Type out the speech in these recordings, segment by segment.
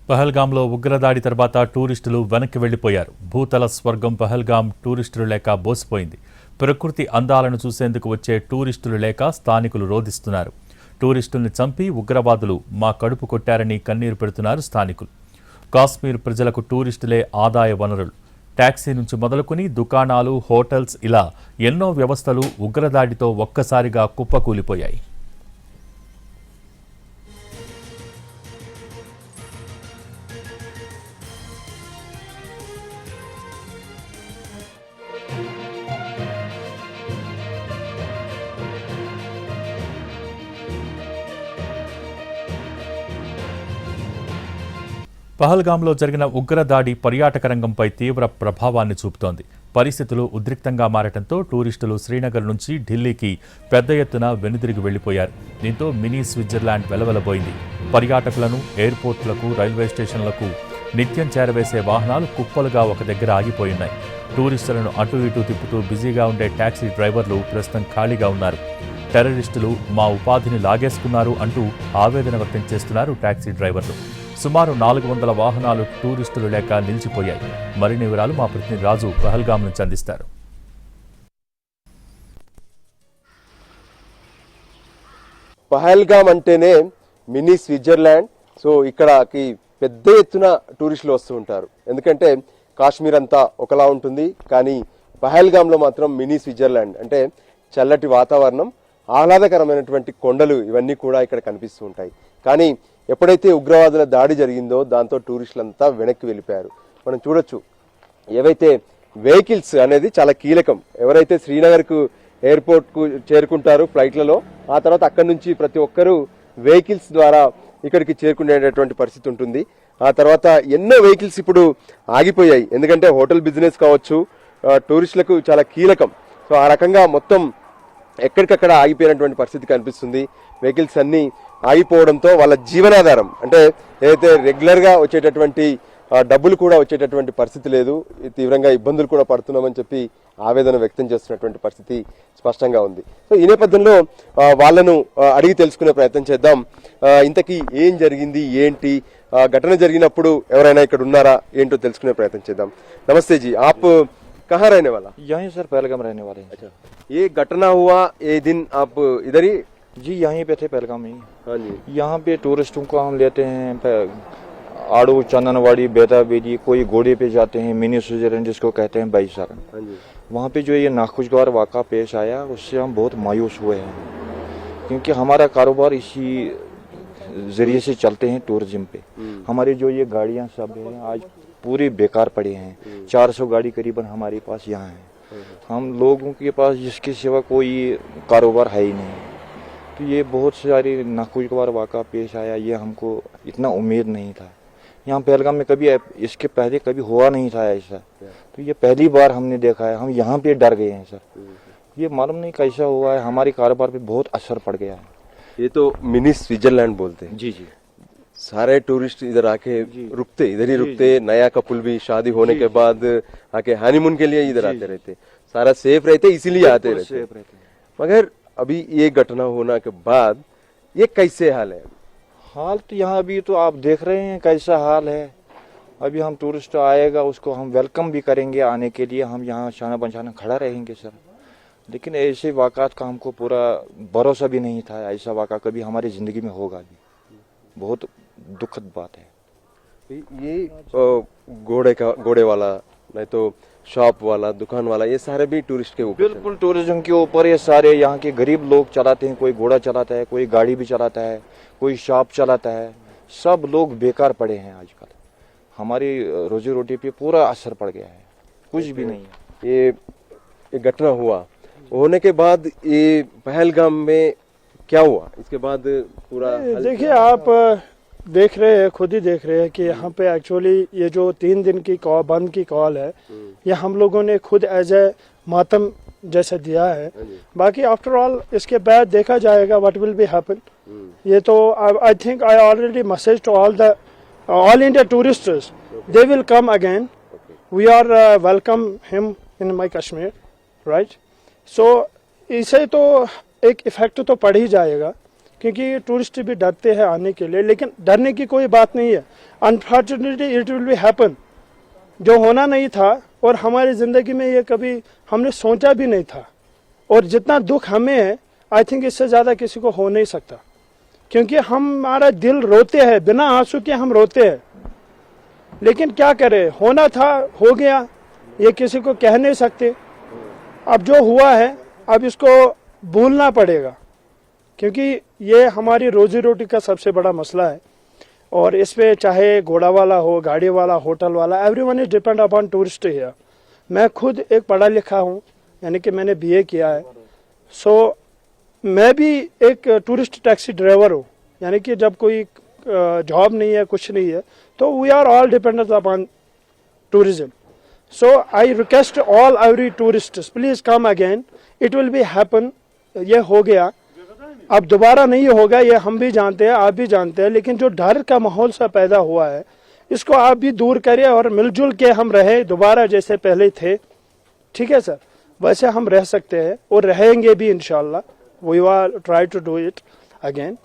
పహల్గాంలో ఉగ్రదాడి తర్వాత టూరిస్టులు వెనక్కి వెళ్లిపోయారు. భూతల స్వర్గం పహల్గాం టూరిస్టులు లేక బోసిపోయింది. ప్రకృతి అందాలను చూసేందుకు వచ్చే టూరిస్టులు లేక స్థానికులు రోధిస్తున్నారు. టూరిస్టుల్ని చంపి ఉగ్రవాదులు మా కడుపు కొట్టారని కన్నీరు పెడుతున్నారు స్థానికులు. కాశ్మీర్ ప్రజలకు టూరిస్టులే ఆదాయ వనరులు. టాక్సీ నుంచి మొదలుకొని దుకాణాలు, హోటల్స్ ఇలా ఎన్నో వ్యవస్థలు ఉగ్రదాడితో ఒక్కసారిగా కుప్పకూలిపోయాయి. పహల్గాంలో జరిగిన ఉగ్రదాడి పర్యాటక రంగంపై తీవ్ర ప్రభావాన్ని చూపుతోంది. పరిస్థితులు ఉద్రిక్తంగా మారటంతో టూరిస్టులు శ్రీనగర్ నుంచి ఢిల్లీకి పెద్ద ఎత్తున వెనుదిరిగి వెళ్లిపోయారు. దీంతో మినీ స్విట్జర్లాండ్ వెలవెలబోయింది. పర్యాటకులను ఎయిర్పోర్టులకు, రైల్వే స్టేషన్లకు నిత్యం చేరవేసే వాహనాలు కుప్పలుగా ఒక దగ్గర ఆగిపోయున్నాయి. టూరిస్టులను అటు ఇటు తిప్పుతూ బిజీగా ఉండే టాక్సీ డ్రైవర్లు ప్రస్తుతం ఖాళీగా ఉన్నారు. టెర్రరిస్టులు మా ఉపాధిని లాగేసుకున్నారు అంటూ ఆవేదన వ్యక్తం చేస్తున్నారు టాక్సీ డ్రైవర్లు. సుమారు 400 వాహనాలు టూరిస్టులు లేక నిలిచిపోయాయి. మరిన్ని వివరాలు మా ప్రతినిధి రాజు పహల్గాం నుంచి అందిస్తారు. పహల్గాం అంటేనే మినీ స్విట్జర్లాండ్. సో ఇక్కడకి పెద్ద ఎత్తున టూరిస్టులు వస్తూ ఉంటారు. ఎందుకంటే కాశ్మీర్ అంతా ఒకలా ఉంటుంది, కానీ పహల్గాంలో మాత్రం మినీ స్విట్జర్లాండ్. అంటే చల్లటి వాతావరణం, ఆహ్లాదకరమైనటువంటి కొండలు, ఇవన్నీ కూడా ఇక్కడ కనిపిస్తూ ఉంటాయి. కానీ ఎప్పుడైతే ఉగ్రవాదుల దాడి జరిగిందో దాంతో టూరిస్టులంతా వెనక్కి వెళ్ళిపోయారు. మనం చూడొచ్చు, ఏవైతే వెహికల్స్ అనేది చాలా కీలకం. ఎవరైతే శ్రీనగర్కు ఎయిర్పోర్ట్కు చేరుకుంటారు ఫ్లైట్లలో, ఆ తర్వాత అక్కడి నుంచి ప్రతి ఒక్కరూ వెహికల్స్ ద్వారా ఇక్కడికి చేరుకునేటటువంటి పరిస్థితి ఉంటుంది. ఆ తర్వాత ఎన్నో వెహికల్స్ ఇప్పుడు ఆగిపోయాయి. ఎందుకంటే హోటల్ బిజినెస్ కావచ్చు, టూరిస్టులకు చాలా కీలకం. సో ఆ రకంగా మొత్తం ఎక్కడికక్కడ ఆగిపోయినటువంటి పరిస్థితి కనిపిస్తుంది. వెహికల్స్ అన్నీ ఆగిపోవడంతో వాళ్ళ జీవనాధారం, అంటే ఏదైతే రెగ్యులర్గా వచ్చేటటువంటి డబ్బులు కూడా వచ్చేటటువంటి పరిస్థితి లేదు. తీవ్రంగా ఇబ్బందులు కూడా పడుతున్నామని చెప్పి ఆవేదన వ్యక్తం చేస్తున్నటువంటి పరిస్థితి స్పష్టంగా ఉంది. సో ఈ నేపథ్యంలో వాళ్ళను అడిగి తెలుసుకునే ప్రయత్నం చేద్దాం. ఇంతకీ ఏం జరిగింది, ఏంటి ఘటన జరిగినప్పుడు ఎవరైనా ఇక్కడ ఉన్నారా ఏంటో తెలుసుకునే ప్రయత్నం చేద్దాం. నమస్తే जी, आप कहाँ रहने वाला? यहीं सर पहलगाम रहने वाले हैं। अच्छा, ये घटना हुआ ये दिन आप इधर ही? जी यहीं पे थे पहलगाम में। हाँ जी। यहाँ पे टूरिस्टों को हम लेते हैं आड़ू, चंदनवाड़ी, बेता बेदी, कोई घोड़े पे जाते हैं, मिनी स्विट्जरलैंड जिसको कहते हैं बाईसारन। हाँ जी। वहाँ पे जो ये नाखुशगवार वाक़ा पेश आया उससे हम बहुत मायूस हुए हैं, क्योंकि हमारा कारोबार इसी जरिए से चलते हैं टूरिज्म पे। हमारी जो ये गाड़ियाँ सब हैं आज पूरी बेकार पड़े हैं। 400 गाड़ी करीबन हमारे पास यहाँ है। हम लोगों के पास जिसके सिवा कोई कारोबार है ही नहीं। तो ये बहुत सारी नाखुशगवार वाक़ा पेश आया, ये हमको इतना उम्मीद नहीं था। यहाँ पहलगाम में कभी इसके पहले कभी हुआ नहीं था ऐसा, तो ये पहली बार हमने देखा है। हम यहाँ पे डर गए हैं सर, ये मालूम नहीं कैसा हुआ है, हमारे कारोबार पे बहुत असर पड़ गया है। ये तो मिनी स्विट्जरलैंड बोलते हैं। जी जी, सारे टूरिस्ट इधर आके रुकते, इधर ही रुकते। नया कपल भी शादी होने के बाद आके हनीमून के लिए इधर आते रहते, सारा सेफ रहते, इसीलिए आते रहते। मगर अभी ये घटना होने के बाद ये कैसे हाल है? हाल तो यहाँ अभी तो आप देख रहे हैं कैसा हाल है। अभी हम टूरिस्ट आएगा उसको हम वेलकम भी करेंगे आने के लिए, हम यहाँ शाना बंशाना खड़ा रहेंगे सर। लेकिन ऐसे वाक़ात का हमको पूरा भरोसा भी नहीं था, ऐसा वाक़ा कभी हमारी ज़िंदगी में होगा भी। बहुत दुखद बात है। ये घोड़े वाला, नहीं तो शॉप वाला, दुकान वाला, ये सारे भी टूरिस्ट के ऊपर? बिल्कुल टूरिज्म के ऊपर ये सारे यहाँ के गरीब लोग चलाते हैं। कोई घोड़ा चलाता है, कोई गाड़ी भी चलाता है, कोई शॉप चलाता है। सब लोग बेकार पड़े हैं आजकल। हमारी रोजी रोटी पे पूरा असर पड़ गया है, कुछ भी नहीं है। ये घटना हुआ होने के बाद ये पहलगाम में क्या हुआ? इसके बाद पूरा देखिए, आप देख रहे हैं, खुद ही देख रहे हैं कि यहाँ पे एक्चुअली ये जो 3 दिन की बंद की कॉल है, ये हम लोगों ने खुद एज ए मातम जैसा दिया है। बाकी आफ्टर ऑल इसके बाद देखा जाएगा व्हाट विल बी हैपन। ये तो I think I already message to all India tourists, they will come again, we are welcome him in my Kashmir, right. So इसे तो एक इफेक्ट तो पड़ ही जाएगा, क्योंकि टूरिस्ट भी डरते हैं आने के लिए, लेकिन डरने की कोई बात नहीं है। Unfortunately it will be happen, जो होना नहीं था और हमारी ज़िंदगी में ये कभी हमने सोचा भी नहीं था, और जितना दुख हमें है आई थिंक इससे ज़्यादा किसी को हो नहीं सकता, क्योंकि हमारा दिल रोते हैं, बिना आंसू के हम रोते हैं। लेकिन क्या करें, होना था हो गया, ये किसी को कह नहीं सकते। अब जो हुआ है अब इसको भूलना पड़ेगा, क्योंकि ये हमारी रोजी रोटी का सबसे बड़ा मसला है। और इस पे चाहे घोड़ा वाला हो, गाड़ी वाला, होटल वाला, everyone is depend upon tourist here. मैं खुद एक पढ़ा लिखा हूँ, यानी कि मैंने बीए किया है, सो मैं भी एक टूरिस्ट टैक्सी ड्राइवर हूँ। यानी कि जब कोई जॉब नहीं है, कुछ नहीं है, तो we are all dependent upon tourism. So I request all every tourist, please come again, it will be happen. ये हो गया, अब दोबारा नहीं होगा, ये हम भी जानते हैं, आप भी जानते हैं। लेकिन जो डर का माहौल सा पैदा हुआ है, इसको आप भी दूर करिए और मिलजुल के हम रहे दोबारा जैसे पहले थे। ठीक है सर, वैसे हम रह सकते हैं और रहेंगे भी इंशाल्लाह। We will try to do it again.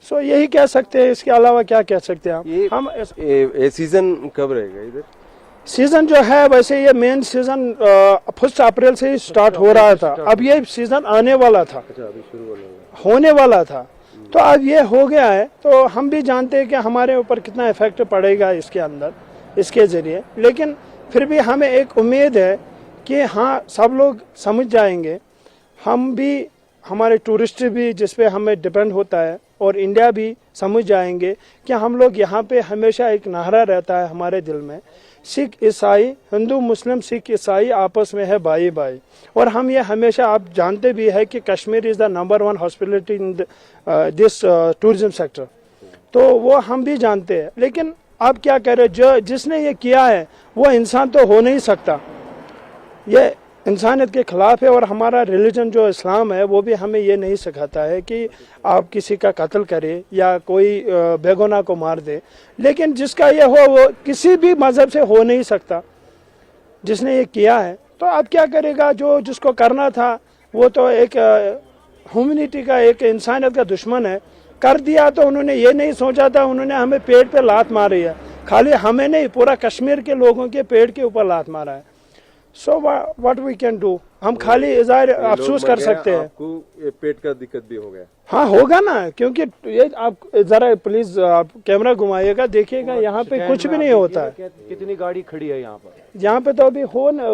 So यही कह सकते हैं, इसके अलावा क्या कह सकते हैं हम। ये सीजन कब रहेगा इधर? सीजन जो है, वैसे ये मेन सीजन 1 अप्रैल से ही स्टार्ट हो रहा था। अब ये सीजन आने वाला था, अभी शुरू होने वाला था, तो अब ये हो गया है। तो हम भी जानते हैं कि हमारे ऊपर कितना इफेक्ट पड़ेगा इसके अंदर, इसके जरिए। लेकिन फिर भी हमें एक उम्मीद है कि हाँ, सब लोग समझ जाएंगे, हम भी, हमारे टूरिस्ट भी जिस पे हमें डिपेंड होता है, और इंडिया भी समझ जाएंगे कि हम लोग यहाँ पे हमेशा एक नारा रहता है हमारे दिल में, सिख ईसाई, हिंदू मुस्लिम सिख ईसाई आपस में है भाई भाई। और हम ये हमेशा, आप जानते भी है कि Kashmir is the number 1 hospitality in this tourism sector, तो वो हम भी जानते हैं। लेकिन आप क्या करें, जो जिसने ये किया है वो इंसान तो हो नहीं सकता, ये इंसानियत के खिलाफ है। और हमारा रिलीजन जो इस्लाम है, वो भी हमें ये नहीं सिखाता है कि आप किसी का कत्ल करें या कोई बेगुनाह को मार दे। लेकिन जिसका ये हो, वो किसी भी मजहब से हो नहीं सकता, जिसने ये किया है। तो अब क्या करेगा, जो जिसको करना था वो तो एक ह्यूमैनिटी का, एक इंसानियत का दुश्मन है, कर दिया। तो उन्होंने ये नहीं सोचा था, उन्होंने हमें पेट पे लात मारी है। खाली हमें नहीं, पूरा कश्मीर के लोगों के पेट के ऊपर लात मारा है। So what we can do, हम खाली इज़हार अफसोस कर सकते हैं। आपको ये पेट का दिक्कत भी हो गया? हाँ, होगा ना, क्योंकि ये आप जरा प्लीज आप कैमरा घुमाइएगा, देखिएगा, यहाँ पे कुछ भी नहीं होता है। कितनी गाड़ी खड़ी है यहाँ पर? यहाँ पे तो अभी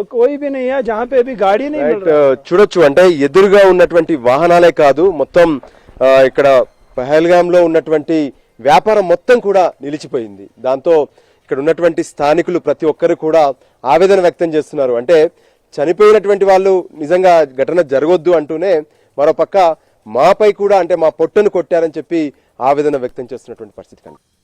कोई भी नहीं है, जहाँ पे अभी गाड़ी नहीं मिल रहा। చూడొచ్చు, అంటే ఎదురుగా ఉన్నటువంటి వాహనాలే కాదు, మొత్తం ఇక్కడ పహల్గాంలో ఉన్నటువంటి వ్యాపారం మొత్తం కూడా నిలిచిపోయింది. దాంతో ఇక్కడ ఉన్నటువంటి స్థానికులు ప్రతి ఒక్కరు కూడా ఆవేదన వ్యక్తం చేస్తున్నారు. అంటే చనిపోయినటువంటి వాళ్ళు నిజంగా ఘటన జరగొద్దు అంటూనే మరోపక్క మాపై కూడా, అంటే మా పొట్టను కొట్టారని చెప్పి ఆవేదన వ్యక్తం చేస్తున్నటువంటి పరిస్థితి కనిపిస్తుంది.